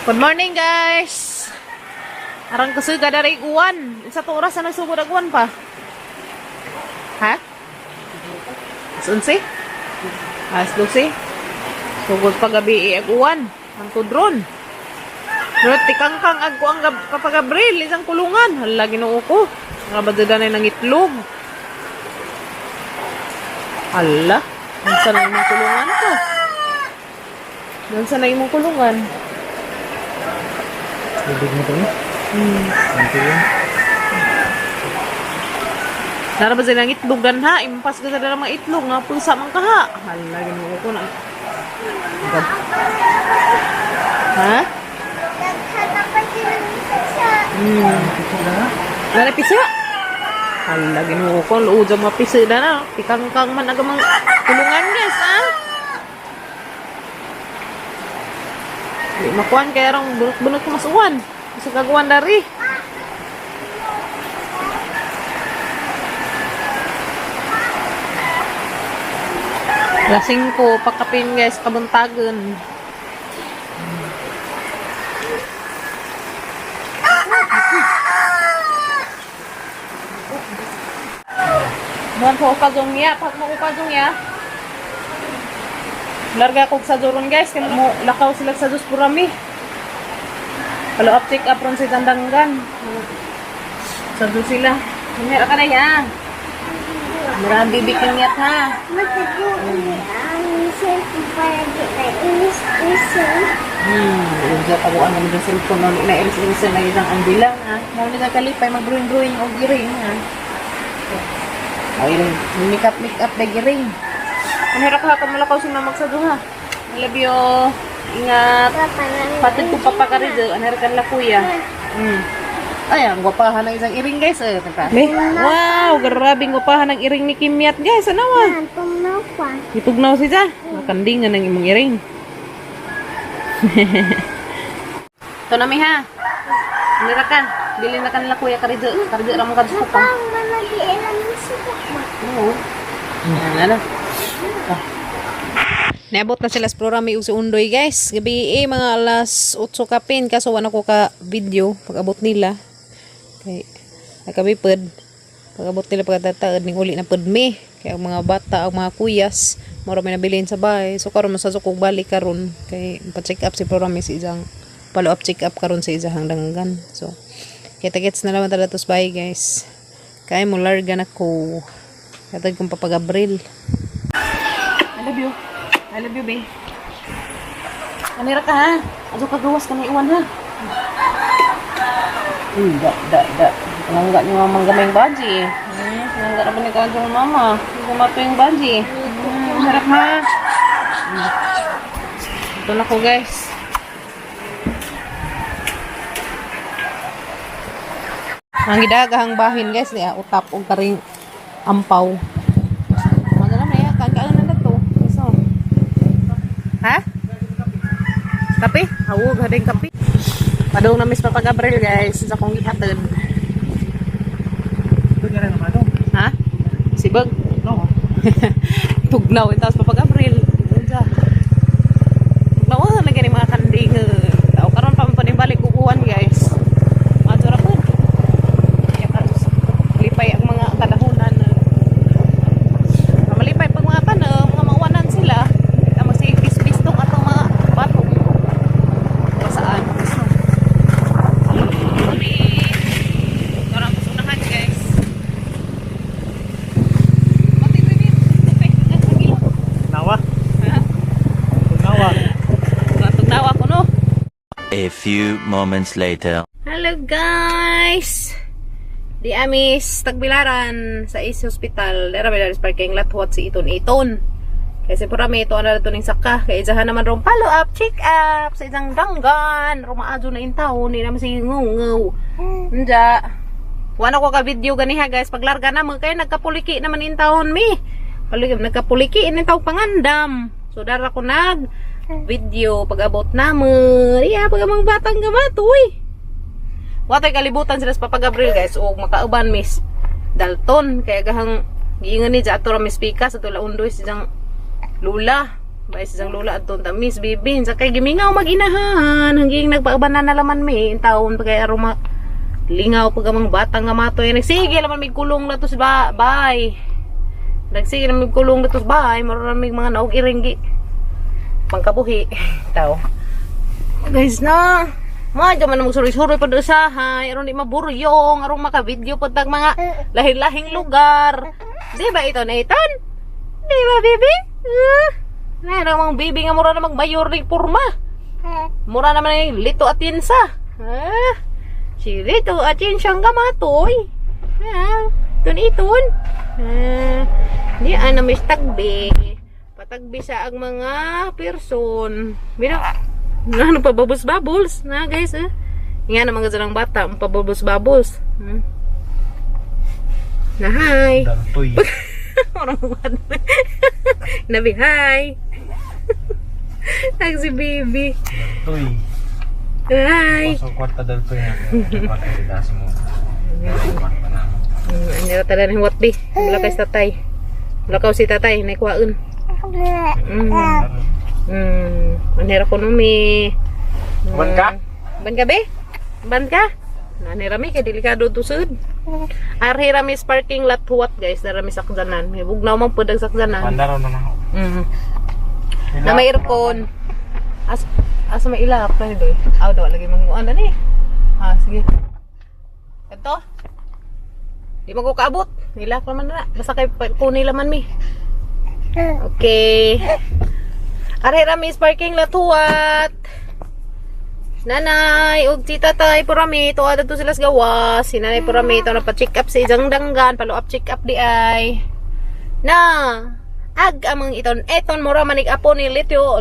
Good morning, guys. Arang kasuga dari iguan. Sa oras na nagsugod agwan pa. Ha? Sunsi? As 12. Sugod pa gabi iguan. Ang kudron. Pero tikangkang agko ang kapagabril isang kulungan. Hala Ginoo ko. Nga badada na ng itlog. Hala. Nansa na imong kulungan ko? Nansa na imong kulungan? Bibig mo ito eh? Nanti yun. Nara ba silang itlog dan ha? Impas ka sa dalang mga itlog nga pulsa man ka ha? Hala, Ginoo ko na. Ha? Nara pisa? Hala, Ginoo ko. Luudang mga pisa na na. Tikangkang man agamang kulungan guys ha? Di makuan kaya rong bunot-bunot ko masuwan. Sa kagawan dari. Lasing ko, pakapin guys, kabuntagan. Buwan po ukadong niya, pag mo ukadong niya. Larga ko sa doron guys, kaya mo lakaw sila sa dos purami. Kalau uptik up ron si tandanggan. Sa dos sila. Mira ka na ya. Marang bibikin niya ha. Udah tahu ang mga cellphone no na iris-irisan na isang ang bilang ha. Mo ni kalipay mag-drawing og giring ha. Ay make up na giring. Manira ka malakaw si mamag sa duha. I love you. Ingat. Patid ko papakarido. Anira kan la kuya. Ay, ang gwapahan ng isang iring guys. Wow, grabing gwapahan ng iring ni Kimyat guys. Ano wa? Tugnaw pa. Itugnaw siya. Makandingan ng imong iring. Ito na mi ha. Anira ka. Dili na kan la kuya karido. Karido ra mo kadto pa. Ang malagi ilang sibuk ba? Oo. Ano? Naabot na sila sa programa si Undoy guys. Gabi mga alas 8 kapin kaso wala ko ka video pag abot nila. Kay nakabipod. Pag abot nila pagkatataad ning uli na pudmi. Kaya ang mga bata, ang mga kuyas, mura may nabilin sa bahay. So karon masasukog balik karon kay pa-check up si programa si isang follow up check up karon sa isang danggan. So kita-kits na naman tala tos bahay guys. Kaya mo larga na ko. Katad kong papagabril. I love you. I love you, babe. Kanira ka, ha? Ado ka gawas ka na iwan, ha? Da. Nangga niyo mamang gamayng baji. Nangga na ba ni kawan sa mama? Hindi ko mato yung baji. Harap, ha? Ito na ko, guys. Ang gidagahang bahin, guys. Utap o karing ampaw. Ha? Kape? Hawag, hading kape. Padong na mis papagabril guys. Sa kong ihatid. Ha? Sibag? No. Tugnaw. Tapos papagabril. Tugnaw. Lagi ni mga kanding. Tao karon pa panibalik kukuhan guys. Madura po. Lipay ang mga kadahunan. Malipay pag mga tanong. Mga mawanan sila. A few moments later. Hello guys! Di amis tagbilaran sa East Hospital. Dara bilaris parking latwat si iton-iton. Kasi pura may ito na ito ning saka. Kaya isahan naman rong follow up, check up sa isang danggan. Rumaadyo na intaw. Hindi naman si ngungaw. Nda. Wala ko ka video ganiha guys. Paglarga naman kaya nagkapuliki naman intawon mi. Nagkapuliki initaw pangandam. So dara ko video pag-abot naman. Yeah, pag mga batang gamatoy. Watay kalibutan sila sa Papa Gabriel guys. O makauban miss Dalton. Kaya gahang giingan ni Jato Ramis Pika sa tula undoy silang lula. Bay sa lula aton ta Miss Bibin sa kay gimingaw maginahan hanggang nagpaabanan na laman mi taon pagay aroma lingaw pag amang batang nga matoy nagsige laman mig kulong na to sa bay. Nagsige naman mig kulong na to sa bay maraming mga naog iringgi. Pangkabuhi taw. Guys na Madya man magsuri-suri pa doon sa hay. Aron di maburyong. Aron maka-video po tag mga lahing-lahing lugar. Di ba ito, Nathan? Di ba, baby? Meron mong baby nga mura na magmayor ng purma. Mura naman yung lito at yinsa. Si lito at yinsang gamatoy. Tun-itun. Di na may tagbi. Patagbi sa ang mga person. Bina. Ano pa bubbles na guys Nga naman ka ng bata pa bubbles na hi Dartoy. orang buat nabi hi si baby Dartoy. hi Pasok kwarta Dartoy na. Kwarta didasi mo. Kwarta na. Ano tala ng watbi mulakaw si tatay mulakaw si tatay naikuhaan Manera ko numi. Ban ka? Ban ka be? Ban ka? Nanira mi kay delikado to sud. Arhira mi parking lot huwat guys, dara mi sakdanan. May bugnaw man pud ang sakdanan. Bandaro na ako. Na may aircon. Asa may ilap na ni doy. Aw daw lagi manguan ani. Sige. Ito. Di mo ko kaabot. Ilap naman na. Basta kay kunin laman mi. Okay. Arhira mi parking lot huwat. Nanay, ug si tatay purami to ada to sila sa gawas. Si nanay purami to na pa-check up sa ijang danggan, follow up check up di ay. Na, ag amang eton mura manig apo ni lityo.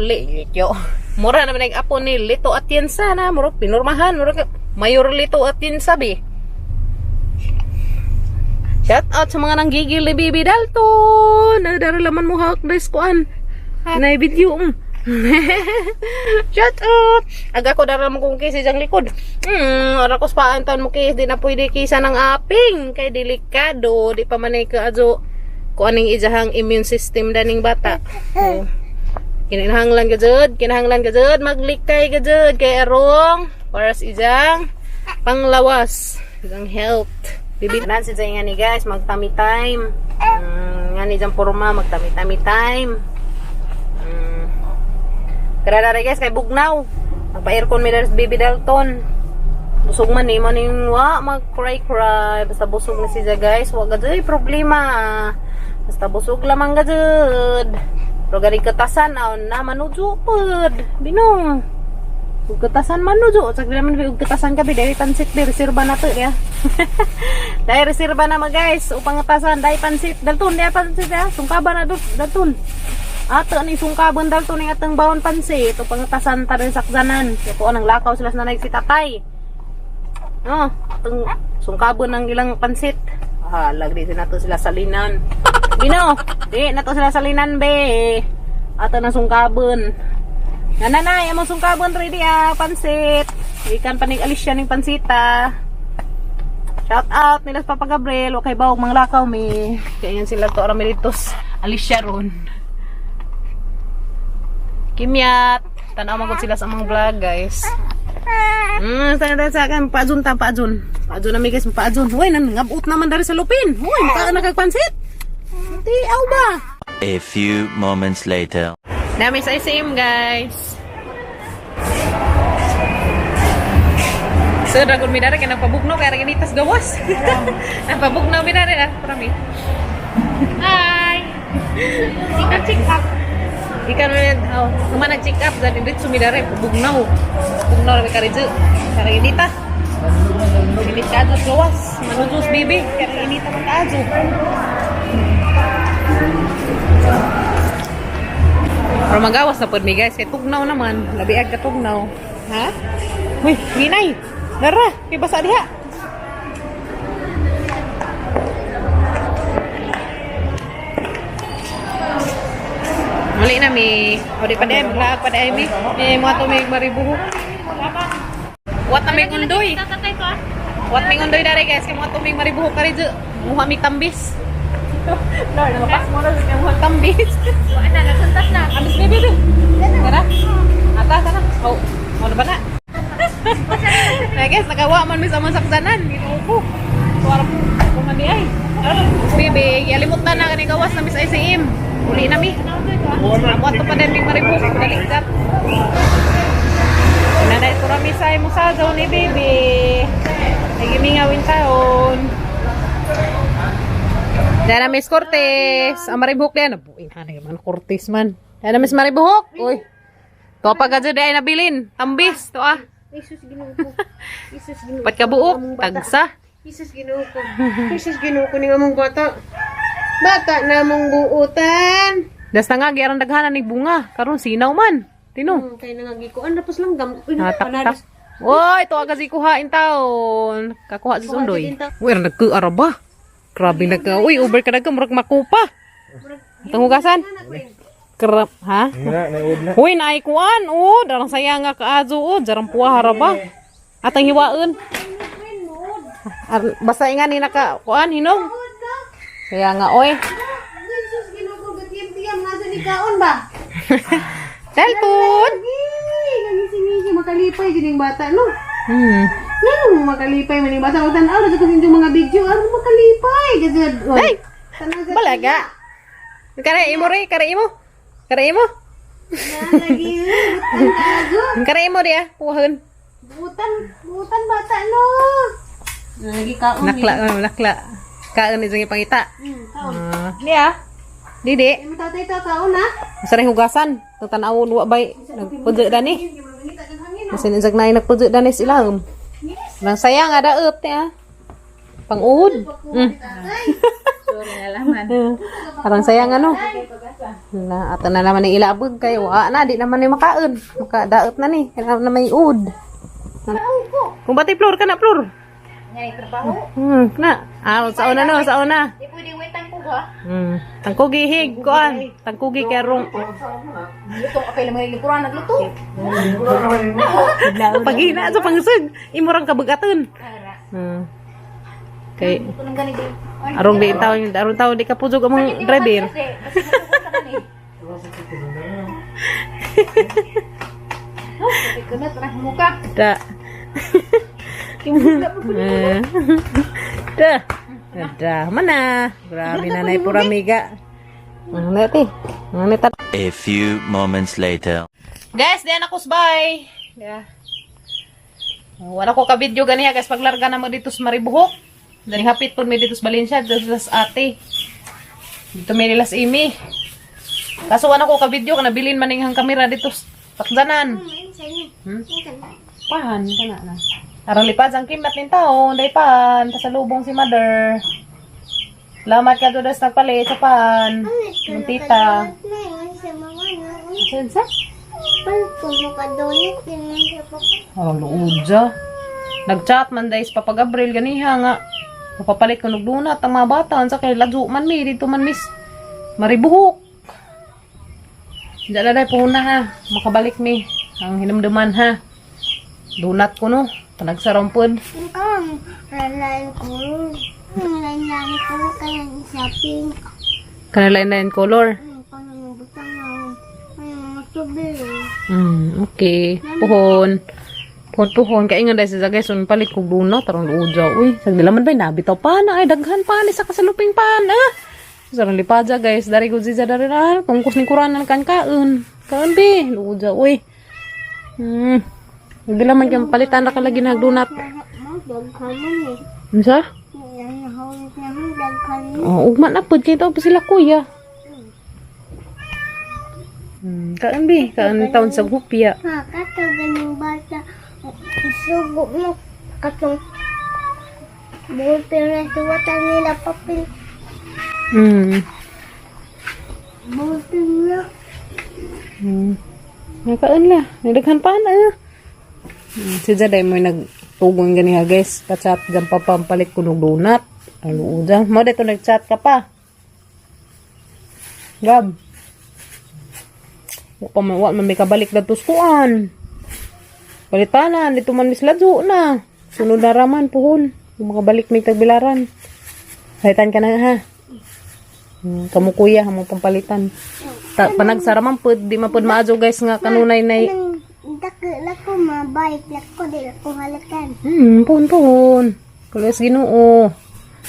Mura na manig apo ni lito at yan sana, mura pinurmahan, mura mayor lito at yan sabi. Shout out sa mga nanggigil ni Bibi Dalton. Nagdaralaman mo hawak na iskuan. Nay video Shout out. Aga ko daral mo kung kisi jang likod. Ara ko spaan taon mo kis di na pwede kisa ng aping kay delikado di pa manay ka ajo ko aning ijahang immune system daning bata. Kinahanglan ka jud maglikay ka jud kay arong para sa ijang panglawas ijang health. Bibinan si nga ni guys magtami time. Nga ni jang porma magtami time. Kada guys kay bugnaw. Magpa-aircon mi dari Baby Dalton. Busog man ni maning wa mag-cry. Basta busog na siya guys. Wa gad problema. Basta busog lamang gad. Pero gari katasan na manujo pod. Binong. Ug katasan manujo. Sagdi naman ug katasan kabi dahil pansit di reserba na to ya. Dahil reserba na guys. Upang katasan dahil pansit. Dalton dahil pansit ya. Sungkaban na Dalton. Ato ni sungkaban dal to ning atang bawon pansit o pangatasan ta rin sakdanan. Kaya po anang lakaw sila na si tatay. Atong sungkaban ng ilang pansit. Lagdi din nato sila salinan. Bino, di nato sila salinan be. Ato na sungkaban. Nanay, among sungkaban ready pansit. Ikan panig Alicia ning pansita. Shout out nila sa Papa Gabriel, okay bawog mga lakaw mi. Kaya yan sila to Aramelitos. Alicia ron. Kimyat, tanaw magod sila sa mga vlog guys. Sa akin, paadun. Paadun na may guys, paadun. Uy, nangabot naman dari sa lupin. Uy, maka nagkagpansit. Hindi, aw ba? A few moments later. Dami sa SM guys. So, dragon mi dari, kaya nagpabugno, kaya rin itas gawas. Nagpabugno mi dari, parami. Hi! Ika check up. Ikan naman nag-check up dan dito sumidare bugnaw na karizu kaya inita init ka ajo gawas manujos bibi kaya inita ka ajo pero magawas na pod mi guys kay tugnaw naman labi ag katugnaw ha uy ginay dara kay basa diha. Muli na mi. O di pa dahil maglaag pa dahil mi. Mga tumig maribuhok. Wat na may undoy. Wat may undoy dari guys. Kaya mga tumig maribuhok ka rin. Muha mi tambis. Lord, nakapas mo na sa kanyang tambis. Ano, nasuntas na. Abis baby do. Tara. Ata, tara. Oh, mo na ba na? Nah guys, nagawa man mi sa mga saksanan. Ginuko. Suara ko man di ay. Baby, yalimot na na kani gawas na mis ICM. Uli na mi. Amo ato pa din mi maribok. Daligkat. Nanay ko rami sa imo sa zone ni baby. Nagimingawin taon. Dara Miss Cortez, ang maribok din. Buin ha man Cortez man. Dara Miss Maribok. Uy. To pa gadyo ay nabilin. Tambis to ah. Jesus Ginoo ko. Jesus Ginoo. Pat ka buok, tagsa. Jesus Ginoo ko. Jesus Ginoo ko ning among bata. Bata na mong buutan. Das na nga gyarang daghanan ni bunga. Karon sinaw man. Tino. Kay nangagikuan tapos lang gam. Uy, Natak-tak. Oy, to aga si kuhain taon. Kakuha si Sundoy. Uy, nagkaaraba. Grabe nagka. Uy, over ka nagka murag makupa. Tangugasan. Kerap, ha? Uy, naikuan. Darang saya nga kaazo. Jarang puwa haraba. At ang hiwaon. Basta nga ni nakakuan, hinong. Kaya nga, oy. Jesus Ginoo ko gatiyam-tiyam nasa ni kaon ba? Cellphone. Nagising-gising makalipay gining bata no. Hmm. Makalipay man yung bata. Magtanaw na sa kusin mga video. Ano makalipay? Gagad. Ay! Balaga. Kare imo rin, kare imo. Kare imo. Lagi. Kare imo dia, puhon. Butan bata no. Lagi kaon. Nakla. Kaon ni sige pangita. Kaon. Dia. Didi. Imo tatay to kaon ha. Sareng hugasan. Tanawon wa bay. Nagpudyo dani. Kasi nizag na nagpudyo dani sila. Nang sayang ada up ya. Pang-uhod. Sorry na laman. Parang sayang ano. Na ato na naman ni ilabog kay wa na di naman ni makaon. Makadaot na ni. Kailangan na may ud. Kung bati floor ka na floor. Ngay trabaho. Na. Sa una no, sa una. Di pwedeng wetang ko ha. Tangkugi hig kuan. Tangkugi karong. Luto apay lang mga likuran nagluto. Pagina sa pangsug, imurang kabagaton. Kay Ito nang ganito. arong taon di ka pujog among driver. Kunat ra muka. Da. Da. Mana? Grabe na nay puramiga. Neti. Neta. A few moments later. Guys, diyan ako sabay. Yeah. Wala ko ka video ganiya guys paglarga na mo dito sa Maribuhok. Dari hapit pun may dito sa Valencia, dito sa ate. Dito may nilas Imi. Kaso wala ko ka video kana bilin maning hang kamera dito sa Takdanan. Pahan kana na. Arang lipad ang kimat nin taon, day pan, pasalubong si mother. Salamat ka doon sa nagpalit sa pan. Yung tita. Sensa? Arang luudja. Nag-chat man days papag-Abril ganiha nga. Mapapalit ko nagdunat ang mga bata. Sa kay ladyo man mi, dito man mis. Maribuhok. Diyan na day puhuna ha. Makabalik mi. Ang hinamdaman ha. Dunat ko no. Panagsarampod. Lalain ko. Lalain ko kaya shopping. Kanalain color. Parang butang na. Tubig. Okay. Puhon. Puhon. Kaya nga dahil sa guys, palit kong dunat. Tarang luudja. Uy, sagdilaman ba nabitaw pa na. Ay, daghan pa ni sa kasaluping pa na. Sarang lipadja guys. Dari ko ziza dari na. Kungkus ni kuranan kan kaun. Kaun be. Luudja. Uy. Sagdilaman kang palitan na ka lagi nagdunat. Daghan man eh. Ano Yan nahawit naman daghan. Oh, ugma na po. Kaya pa sila kuya. Kaan be. Kaan taon sa hupya. Katagan yung bata. Isugo mo. Katong buti na suwatan nila papel. Buti na. Nakaan la. Nagdaghan pa na. Si Jaday mo nagtugon ganiha guys. Kachat dyan pa pampalit ko ng donut. Ano dyan? Mo dito nagchat ka pa. Gab. Wala man may kabalik na tuskuan. Balitanan. Dito man misladyo na. Sunod na raman puhon. Yung makabalik may tagbilaran. Halitan ka na ha. Kamu kuya mo pampalitan. Panagsara man pud di man pud maajo guys nga kanunay nay. Dako lako mabait lako di lako halakan. Pon. Kulis Ginoo.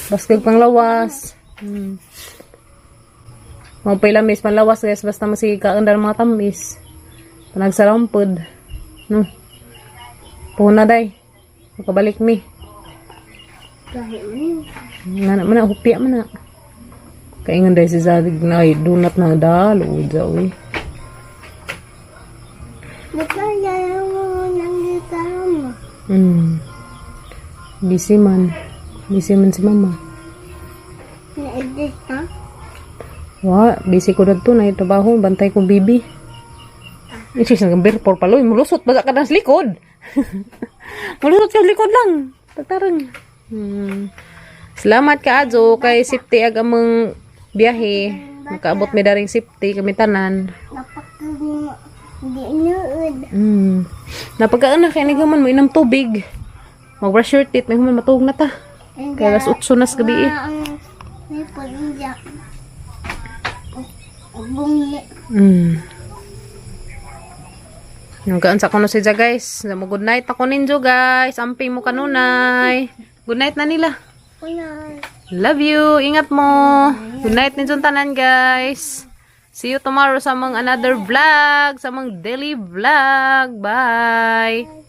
Baskag panglawas. Mga pailamis panlawas guys basta masika andar mga tamis. Panagsara man pud. No. Puna day. Makabalik mi. Mana hupya mana. Kaingan day si Zadig na dunat na dalo uy. Nakaya mo nang gitama. Busy man si mama. Na-edit ha? Busy ko dito na trabaho, bantay ko bibi. Isis ng gambir por paloy, mulusot ba ka sa likod? Mulusot ka sa likod lang. Tatarang. Salamat ka Ajo kay safety ag among biyahe. Nakaabot mi daring safety kami tanan. Napakag mo di inuud. Napagkaan na kay nagaman mo inam tubig. Mag-brush your teeth, may human matuhog na ta. Kaya alas 8 nas gabi eh. May palinja. Bungi. Yung gaan sa kuno siya guys. Good night ako ninyo guys. Amping mo kanunay. Good night na nila. Kunay. Love you. Ingat mo. Good night ninyo tanan guys. See you tomorrow sa mga another vlog. Sa mga daily vlog. Bye.